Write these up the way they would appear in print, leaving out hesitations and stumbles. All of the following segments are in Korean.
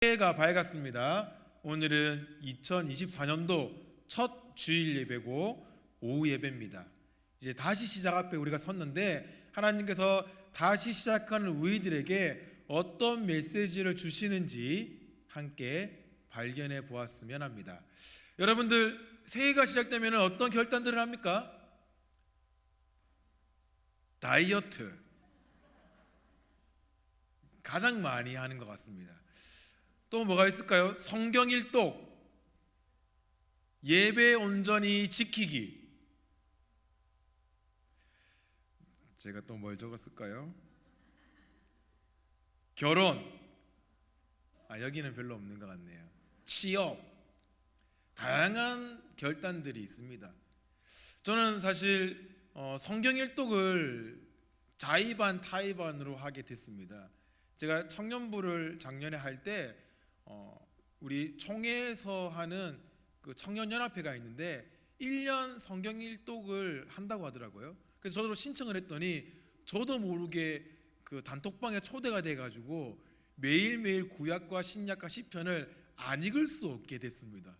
새해가 밝았습니다. 오늘은 2024년도 첫 주일 예배고 오후 예배입니다. 이제 다시 시작 앞에 우리가 섰는데 하나님께서 다시 시작하는 우리들에게 어떤 메시지를 주시는지 함께 발견해 보았으면 합니다. 여러분들 새해가 시작되면 어떤 결단들을 합니까? 다이어트 가장 많이 하는 것 같습니다. 또 뭐가 있을까요? 성경 일독, 예배 온전히 지키기. 제가 또 뭘 적었을까요? 결혼. 여기는 별로 없는 것 같네요. 취업. 다양한 결단들이 있습니다. 저는 사실 성경 일독을 자의반 타의반으로 하게 됐습니다. 제가 청년부를 작년에 할 때 우리 총회에서 하는 그 청년연합회가 있는데 1년 성경 일독을 한다고 하더라고요. 그래서 저도 신청을 했더니 저도 모르게 그 단톡방에 초대가 돼가지고 매일매일 구약과 신약과 시편을 안 읽을 수 없게 됐습니다.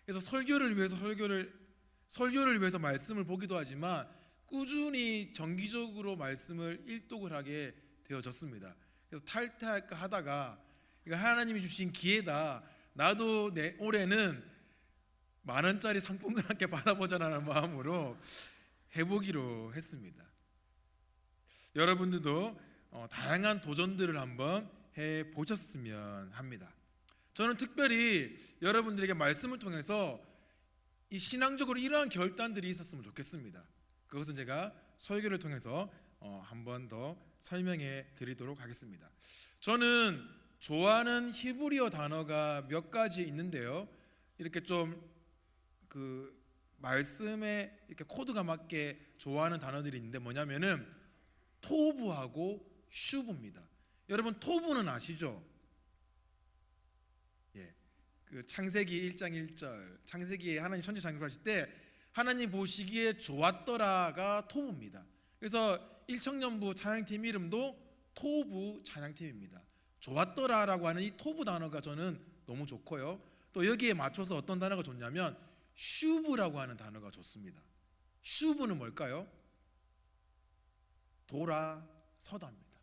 그래서 설교를 위해서 말씀을 보기도 하지만 꾸준히 정기적으로 말씀을 일독을 하게 되어졌습니다. 그래서 탈퇴할까 하다가 이거 하나님이 주신 기회다. 나도 올해는 10,000원짜리 상품을 함께 받아보자라는 마음으로 해보기로 했습니다. 여러분들도 다양한 도전들을 한번 해보셨으면 합니다. 저는 특별히 여러분들에게 말씀을 통해서 이 신앙적으로 이러한 결단들이 있었으면 좋겠습니다. 그것은 제가 설교를 통해서 한번 더 설명해 드리도록 하겠습니다. 저는 좋아하는 히브리어 단어가 몇 가지 있는데요. 이렇게 좀 그 말씀에 이렇게 코드가 맞게 좋아하는 단어들이 있는데 뭐냐면은 토부하고 슈브입니다. 여러분 토부는 아시죠? 그 창세기 1장 1절, 창세기에 하나님 천지 창조하실 때 하나님 보시기에 좋았더라가 토부입니다. 그래서 1청년부 찬양팀 이름도 토부 찬양팀입니다. 좋았더라라고 하는 이 토부 단어가 저는 너무 좋고요. 또 여기에 맞춰서 어떤 단어가 좋냐면 슈브라고 하는 단어가 좋습니다. 슈브는 뭘까요? 돌아서다입니다.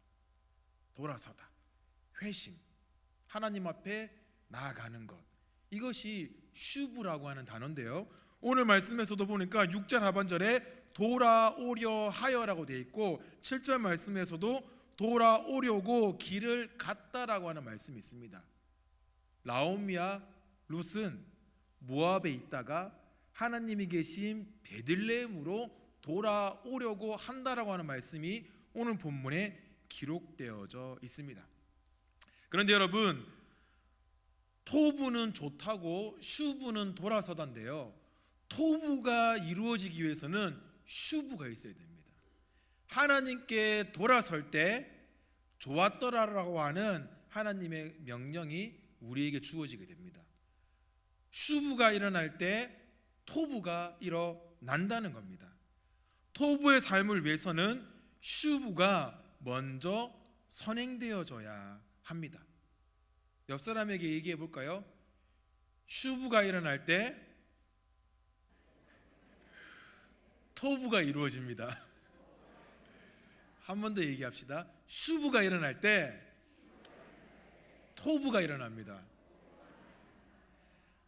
돌아서다, 회심, 하나님 앞에 나아가는 것, 이것이 슈브라고 하는 단어인데요. 오늘 말씀에서도 보니까 6절 하반절에 돌아오려 하여라고 되어 있고 7절 말씀에서도 돌아오려고 길을 갔다라고 하는 말씀이 있습니다. 나오미와 룻은 모압에 있다가 하나님이 계신 베들레헴으로 돌아오려고 한다라고 하는 말씀이 오늘 본문에 기록되어져 있습니다. 그런데 여러분, 토부는 좋다고 슈부는 돌아서다인데요, 토부가 이루어지기 위해서는 슈부가 있어야 됩니다. 하나님께 돌아설 때 좋았더라라고 하는 하나님의 명령이 우리에게 주어지게 됩니다. 슈부가 일어날 때 토부가 일어난다는 겁니다. 토부의 삶을 위해서는 슈부가 먼저 선행되어져야 합니다. 옆 사람에게 얘기해 볼까요? 슈부가 일어날 때 토부가 이루어집니다. 한 번 더 얘기합시다. 슈부가 일어날 때 토부가 일어납니다.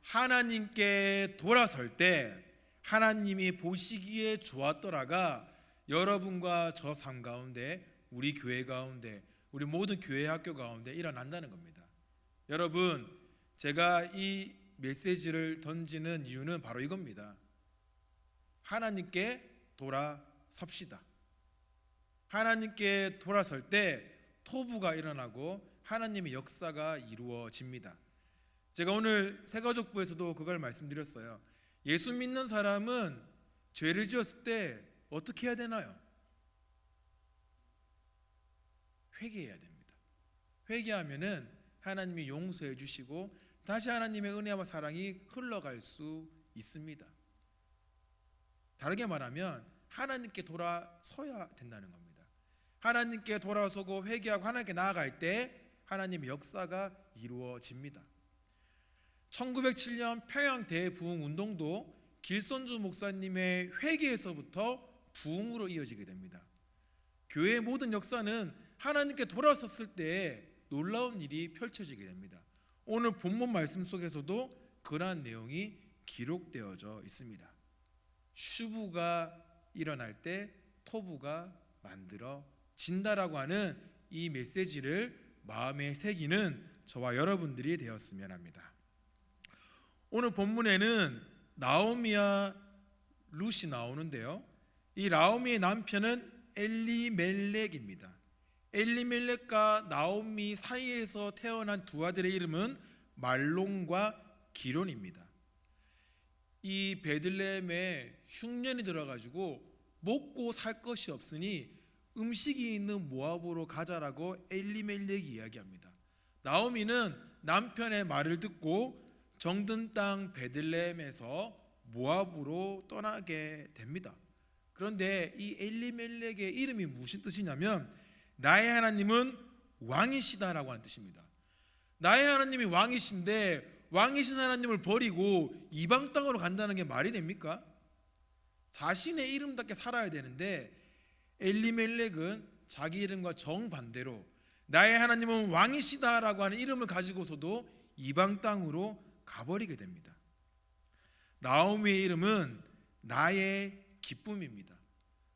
하나님께 돌아설 때 하나님이 보시기에 좋았더라가 여러분과 저 삶 가운데, 우리 교회 가운데, 우리 모든 교회 학교 가운데 일어난다는 겁니다. 여러분, 제가 이 메시지를 던지는 이유는 바로 이겁니다. 하나님께 돌아섭시다. 하나님께 돌아설 때 토부가 일어나고 하나님의 역사가 이루어집니다. 제가 오늘 새가족부에서도 그걸 말씀드렸어요. 예수 믿는 사람은 죄를 지었을 때 어떻게 해야 되나요? 회개해야 됩니다. 회개하면은 하나님이 용서해 주시고 다시 하나님의 은혜와 사랑이 흘러갈 수 있습니다. 다르게 말하면 하나님께 돌아서야 된다는 겁니다. 하나님께 돌아서고 회개하고 하나님께 나아갈 때 하나님의 역사가 이루어집니다. 1907년 평양 대부흥 운동도 길선주 목사님의 회개에서부터 부흥으로 이어지게 됩니다. 교회의 모든 역사는 하나님께 돌아섰을 때 놀라운 일이 펼쳐지게 됩니다. 오늘 본문 말씀 속에서도 그러한 내용이 기록되어져 있습니다. 슈부가 일어날 때 토부가 만들어진다라고 하는 이 메시지를 마음에 새기는 저와 여러분들이 되었으면 합니다. 오늘 본문에는 나오미와 룻이 나오는데요, 이 나오미의 남편은 엘리멜렉입니다. 엘리멜렉과 나오미 사이에서 태어난 두 아들의 이름은 말론과 기론입니다. 이 베들레헴에 흉년이 들어가지고 먹고 살 것이 없으니 음식이 있는 모압으로 가자라고 엘리멜렉이 이야기합니다. 나오미는 남편의 말을 듣고 정든 땅 베들레헴에서 모압으로 떠나게 됩니다. 그런데 이 엘리멜렉의 이름이 무슨 뜻이냐면 나의 하나님은 왕이시다라고 하는 뜻입니다. 나의 하나님이 왕이신데 왕이신 하나님을 버리고 이방 땅으로 간다는 게 말이 됩니까? 자신의 이름답게 살아야 되는데 엘리멜렉은 자기 이름과 정반대로 나의 하나님은 왕이시다라고 하는 이름을 가지고서도 이방 땅으로 가버리게 됩니다. 나오미의 이름은 나의 기쁨입니다.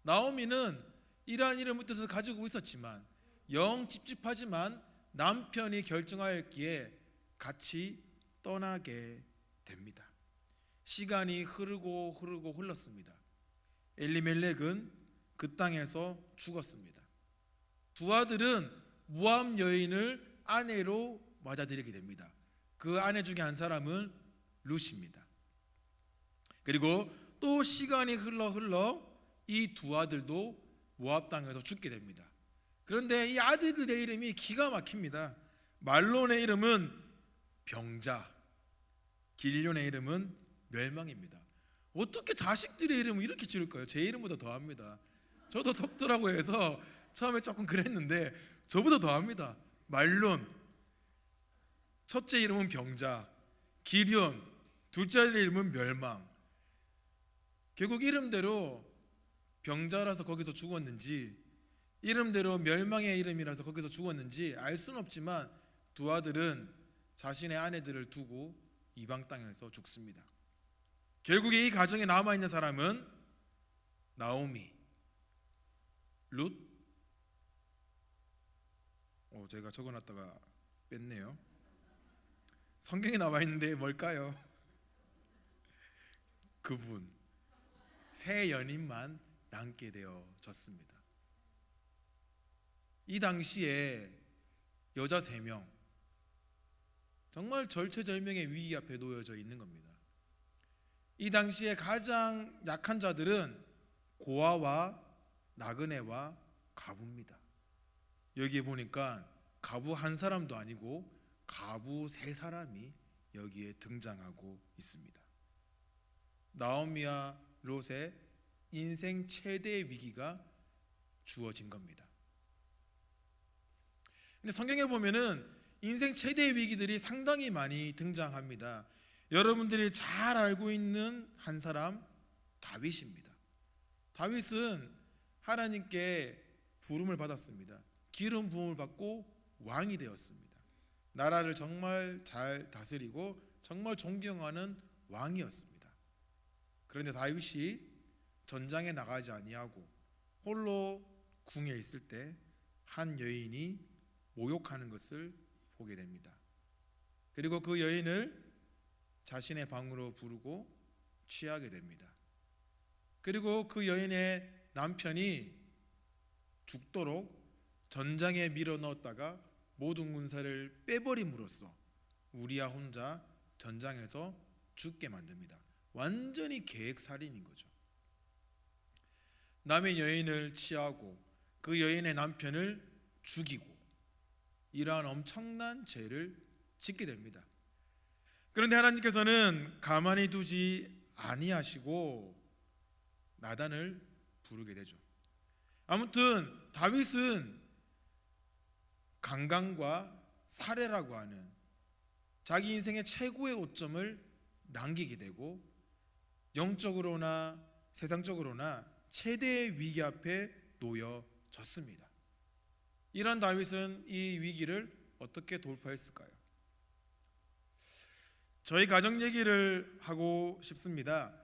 나오미는 이러한 이름의 뜻을 가지고 있었지만 영 찝찝하지만 남편이 결정하였기에 같이 떠나게 됩니다. 시간이 흐르고 흘렀습니다. 엘리멜렉은 그 땅에서 죽었습니다. 두 아들은 모압 여인을 아내로 맞아들이게 됩니다. 그 아내 중에 한 사람은 룻입니다. 그리고 또 시간이 흘러 이 두 아들도 모압 땅에서 죽게 됩니다. 그런데 이 아들들의 이름이 기가 막힙니다. 말론의 이름은 병자, 길련의 이름은 멸망입니다. 어떻게 자식들의 이름을 이렇게 지을까요? 제 이름보다 더합니다. 저도 섭더라고 해서 처음에 조금 그랬는데 저보다 더합니다. 말론, 첫째 이름은 병자, 길련, 둘째 이름은 멸망. 결국 이름대로 병자라서 거기서 죽었는지 이름대로 멸망의 이름이라서 거기서 죽었는지 알 수는 없지만 두 아들은 자신의 아내들을 두고 이방 땅에서 죽습니다. 결국에 이 가정에 남아있는 사람은 나오미, 룻, 제가 적어놨다가 뺐네요. 성경에 나와있는데 뭘까요? 그분, 세 연인만 남게 되어졌습니다. 이 당시에 여자 3명, 정말 절체절명의 위기 앞에 놓여져 있는 겁니다. 이 당시에 가장 약한 자들은 고아와 나그네와 과부입니다. 여기에 보니까 과부 한 사람도 아니고 과부 3사람이 여기에 등장하고 있습니다. 나오미와 롯의 인생 최대의 위기가 주어진 겁니다. 근데 성경에 보면은 인생 최대의 위기들이 상당히 많이 등장합니다. 여러분들이 잘 알고 있는 한 사람, 다윗입니다. 다윗은 하나님께 부름을 받았습니다. 기름 부음을 받고 왕이 되었습니다. 나라를 정말 잘 다스리고 정말 존경하는 왕이었습니다. 그런데 다윗이 전장에 나가지 아니하고 홀로 궁에 있을 때 한 여인이 모욕하는 것을 보게 됩니다. 그리고 그 여인을 자신의 방으로 부르고 취하게 됩니다. 그리고 그 여인의 남편이 죽도록 전장에 밀어 넣었다가 모든 군사를 빼버림으로써 우리야 혼자 전장에서 죽게 만듭니다. 완전히 계획살인인 거죠. 남의 여인을 취하고 그 여인의 남편을 죽이고 이러한 엄청난 죄를 짓게 됩니다. 그런데 하나님께서는 가만히 두지 아니하시고 나단을 부르게 되죠. 아무튼 다윗은 강간과 살해라고 하는 자기 인생의 최고의 오점을 남기게 되고 영적으로나 세상적으로나 최대의 위기 앞에 놓여졌습니다. 이런 다윗은 이 위기를 어떻게 돌파했을까요? 저희 가정 얘기를 하고 싶습니다.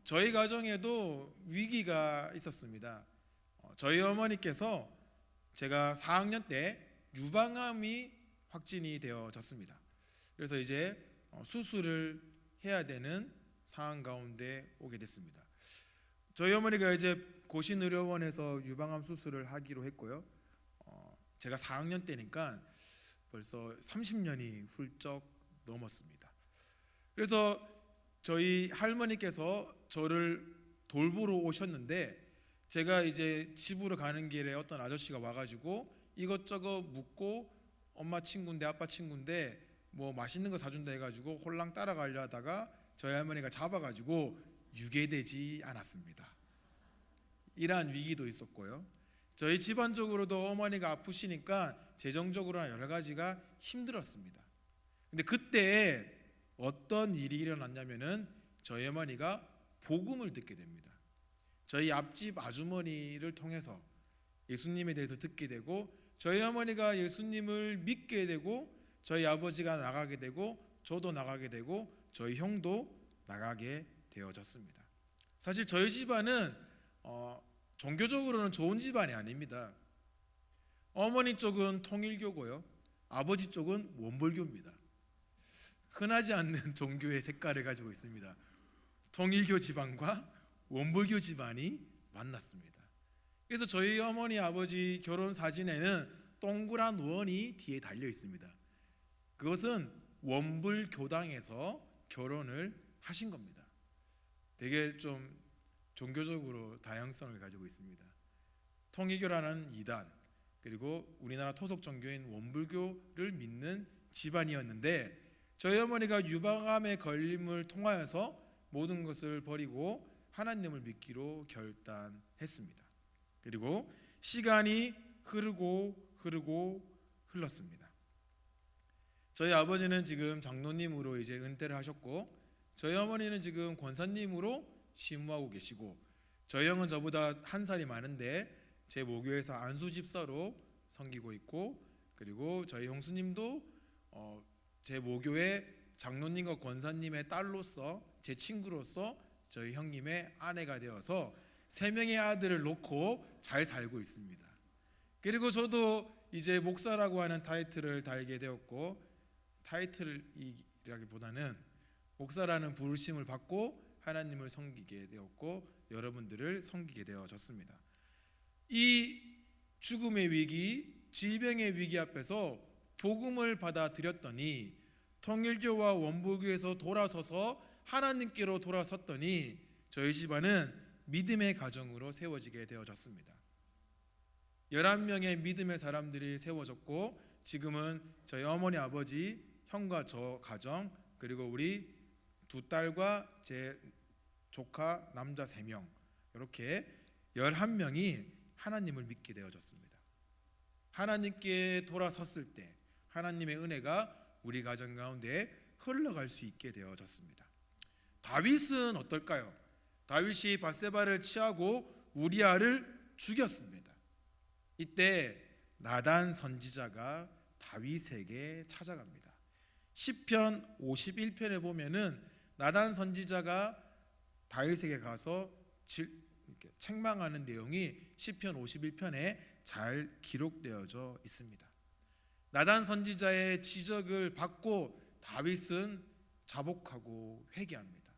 저희 가정에도 위기가 있었습니다. 저희 어머니께서 제가 4학년 때 유방암이 확진이 되어졌습니다. 그래서 이제 수술을 해야 되는 상황 가운데 오게 됐습니다. 저희 어머니가 이제 고신의료원에서 유방암 수술을 하기로 했고요. 제가 4학년 때니까 벌써 30년이 훌쩍 넘었습니다. 그래서 저희 할머니께서 저를 돌보러 오셨는데 제가 이제 집으로 가는 길에 어떤 아저씨가 와가지고 이것저것 묻고 엄마 친구인데 아빠 친구인데 뭐 맛있는 거 사준다 해가지고 홀랑 따라가려 하다가 저희 할머니가 잡아가지고 유괴되지 않았습니다. 이러한 위기도 있었고요. 저희 집안적으로도 어머니가 아프시니까 재정적으로나 여러 가지가 힘들었습니다. 근데 그때 어떤 일이 일어났냐면은 저희 어머니가 복음을 듣게 됩니다. 저희 앞집 아주머니를 통해서 예수님에 대해서 듣게 되고 저희 어머니가 예수님을 믿게 되고 저희 아버지가 나가게 되고 저도 나가게 되고 저희 형도 나가게 되어졌습니다. 사실 저희 집안은 종교적으로는 좋은 집안이 아닙니다. 어머니 쪽은 통일교고요, 아버지 쪽은 원불교입니다. 흔하지 않는 종교의 색깔을 가지고 있습니다. 통일교 집안과 원불교 집안이 만났습니다. 그래서 저희 어머니 아버지 결혼 사진에는 동그란 원이 뒤에 달려 있습니다. 그것은 원불교당에서 결혼을 하신 겁니다. 되게 좀 종교적으로 다양성을 가지고 있습니다. 통일교라는 이단, 그리고 우리나라 토속 종교인 원불교를 믿는 집안이었는데 저희 어머니가 유방암에 걸림을 통하여서 모든 것을 버리고 하나님을 믿기로 결단했습니다. 그리고 시간이 흘렀습니다. 저희 아버지는 지금 장로님으로 이제 은퇴를 하셨고 저희 어머니는 지금 권사님으로 심무하고 계시고 저희 형은 저보다 한 살이 많은데 제 모교에서 안수집사로 섬기고 있고 그리고 저희 형수님도 제 모교의 장로님과 권사님의 딸로서 제 친구로서 저희 형님의 아내가 되어서 3명의 아들을 놓고 잘 살고 있습니다. 그리고 저도 이제 목사라고 하는 타이틀을 달게 되었고 타이틀이라기보다는 목사라는 부르심을 받고 하나님을 섬기게 되었고 여러분들을 섬기게 되어졌습니다. 이 죽음의 위기, 질병의 위기 앞에서 복음을 받아들였더니 통일교와 원불교에서 돌아서서 하나님께로 돌아섰더니 저희 집안은 믿음의 가정으로 세워지게 되어졌습니다. 11명의 믿음의 사람들이 세워졌고 지금은 저희 어머니 아버지 형과 저 가정 그리고 우리 2딸과 제 조카 남자 3명 이렇게 11명이 하나님을 믿게 되어졌습니다. 하나님께 돌아섰을 때 하나님의 은혜가 우리 가정 가운데 흘러갈 수 있게 되어졌습니다. 다윗은 어떨까요? 다윗이 밧세바를 취하고 우리아를 죽였습니다. 이때 나단 선지자가 다윗에게 찾아갑니다. 시편 51편에 보면은 나단 선지자가 다윗에게 가서 책망하는 내용이 시편 51편에 잘 기록되어져 있습니다. 나단 선지자의 지적을 받고 다윗은 자복하고 회개합니다.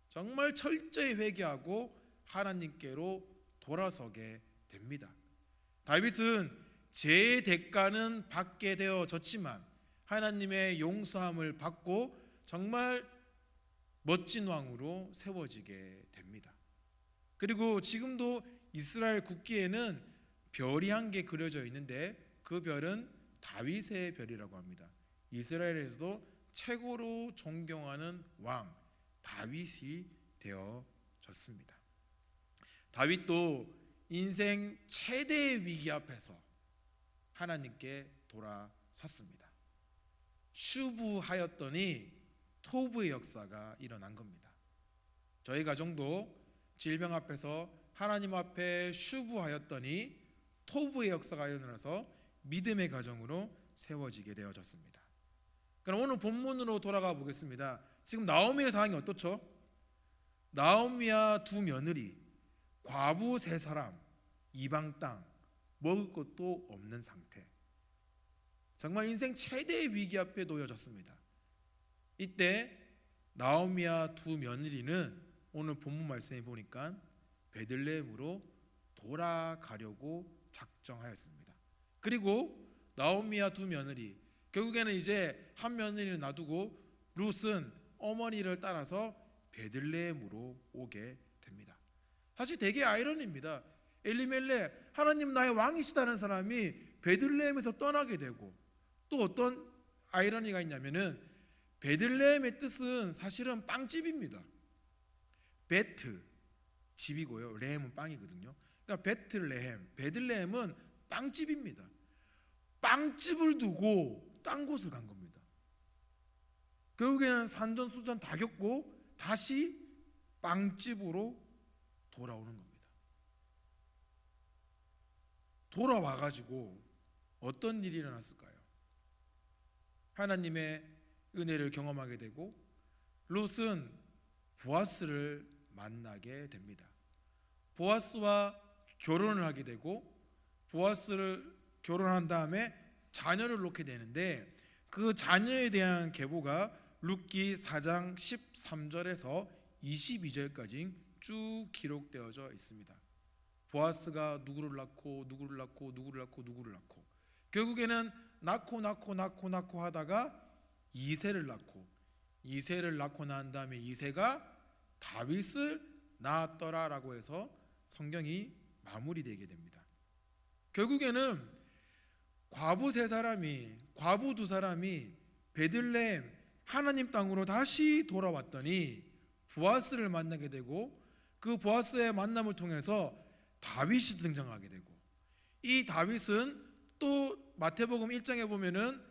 정말 철저히 회개하고 하나님께로 돌아서게 됩니다. 다윗은 죄의 대가는 받게 되어졌지만 하나님의 용서함을 받고 정말 멋진 왕으로 세워지게 됩니다. 그리고 지금도 이스라엘 국기에는 별이 한 개 그려져 있는데 그 별은 다윗의 별이라고 합니다. 이스라엘에서도 최고로 존경하는 왕 다윗이 되어졌습니다. 다윗도 인생 최대의 위기 앞에서 하나님께 돌아섰습니다. 슈브하였더니 토브의 역사가 일어난 겁니다. 저희 가정도 질병 앞에서 하나님 앞에 슈브하였더니 토브의 역사가 일어나서 믿음의 가정으로 세워지게 되어졌습니다. 그럼 오늘 본문으로 돌아가 보겠습니다. 지금 나오미의 상황이 어떻죠? 나오미와 두 며느리, 과부 세 사람, 이방 땅, 먹을 것도 없는 상태. 정말 인생 최대의 위기 앞에 놓여졌습니다. 이때 나오미와 두 며느리는 오늘 본문 말씀에 보니까 베들레헴으로 돌아가려고 작정하였습니다. 그리고 나오미와 두 며느리, 결국에는 이제 한 며느리를 놔두고 룻은 어머니를 따라서 베들레헴으로 오게 됩니다. 사실 되게 아이러니입니다. 엘리멜렉, 하나님 나의 왕이시다는 사람이 베들레헴에서 떠나게 되고, 또 어떤 아이러니가 있냐면은 베들레헴의 뜻은 사실은 빵집입니다. 베트, 집이고요, 레헴은 빵이거든요. 그러니까 베틀레헴, 베들레헴은 빵집입니다. 빵집을 두고 딴 곳을 간 겁니다. 결국에는 산전수전 다 겪고 다시 빵집으로 돌아오는 겁니다. 돌아와가지고 어떤 일이 일어났을까요? 하나님의 은혜를 경험하게 되고 롯은 보아스를 만나게 됩니다. 보아스와 결혼을 하게 되고 보아스를 결혼한 다음에 자녀를 놓게 되는데, 그 자녀에 대한 계보가 룻기 4장 13절에서 22절까지 쭉 기록되어져 있습니다. 보아스가 누구를 낳고 누구를 낳고 누구를 낳고 누구를 낳고 결국에는 낳고 하다가 이새를 낳고, 이새를 낳고 난 다음에 이새가 다윗을 낳았더라라고 해서 성경이 마무리되게 됩니다. 결국에는 과부 세 사람이, 과부 두 사람이 베들레헴 하나님 땅으로 다시 돌아왔더니 보아스를 만나게 되고, 그 보아스의 만남을 통해서 다윗이 등장하게 되고, 이 다윗은 또 마태복음 1장에 보면은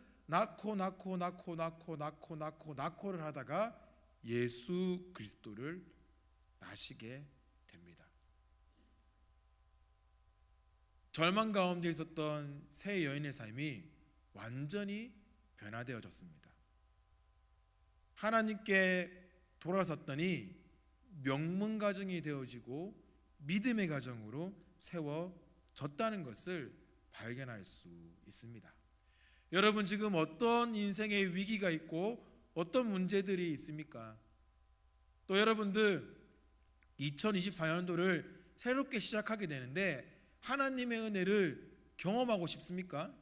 낳고를 하다가 예수 그리스도를 나시게 됩니다. 절망 가운데 있었던 세 여인의 삶이 완전히 변화되어졌습니다. 하나님께 돌아섰더니 명문 가정이 되어지고 믿음의 가정으로 세워졌다는 것을 발견할 수 있습니다. 여러분, 지금 어떤 인생의 위기가 있고 어떤 문제들이 있습니까? 또 여러분들 2024년도를 새롭게 시작하게 되는데 하나님의 은혜를 경험하고 싶습니까?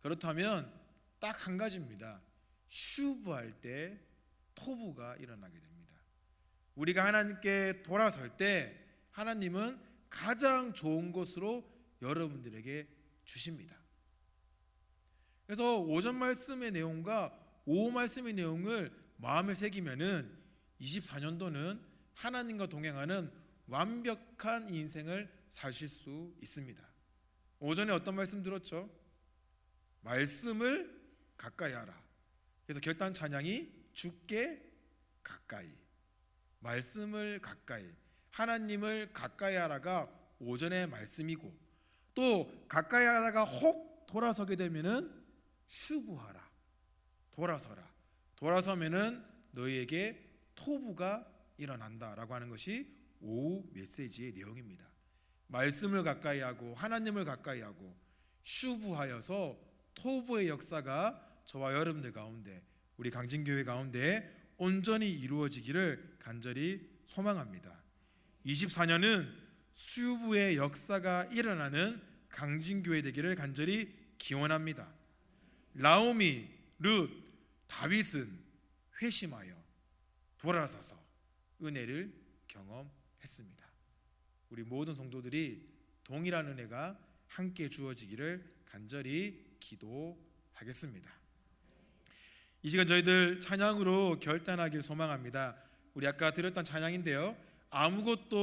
그렇다면 딱 한 가지입니다. 슈브할 때 토부가 일어나게 됩니다. 우리가 하나님께 돌아설 때 하나님은 가장 좋은 것으로 여러분들에게 주십니다. 그래서 오전 말씀의 내용과 오후 말씀의 내용을 마음에 새기면은 24년도는 하나님과 동행하는 완벽한 인생을 사실 수 있습니다. 오전에 어떤 말씀 들었죠? 말씀을 가까이 하라. 그래서 결단 찬양이 주께 가까이, 말씀을 가까이, 하나님을 가까이 하라가 오전의 말씀이고, 또 가까이 하다가 혹 돌아서게 되면은 슈브하라, 돌아서라, 돌아서면은 너희에게 토부가 일어난다라고 하는 것이 오후 메시지의 내용입니다. 말씀을 가까이 하고 하나님을 가까이 하고 슈브하여서 토부의 역사가 저와 여러분들 가운데, 우리 강진교회 가운데 온전히 이루어지기를 간절히 소망합니다. 24년은 슈브의 역사가 일어나는 강진교회 되기를 간절히 기원합니다. 나오미, 룻, 다윗은 회심하여 돌아서서 은혜를 경험했습니다. 우리 모든 성도들이 동일한 은혜가 함께 주어지기를 간절히 기도하겠습니다. 이 시간 저희들 찬양으로 결단하길 소망합니다. 우리 아까 드렸던 찬양인데요, 아무것도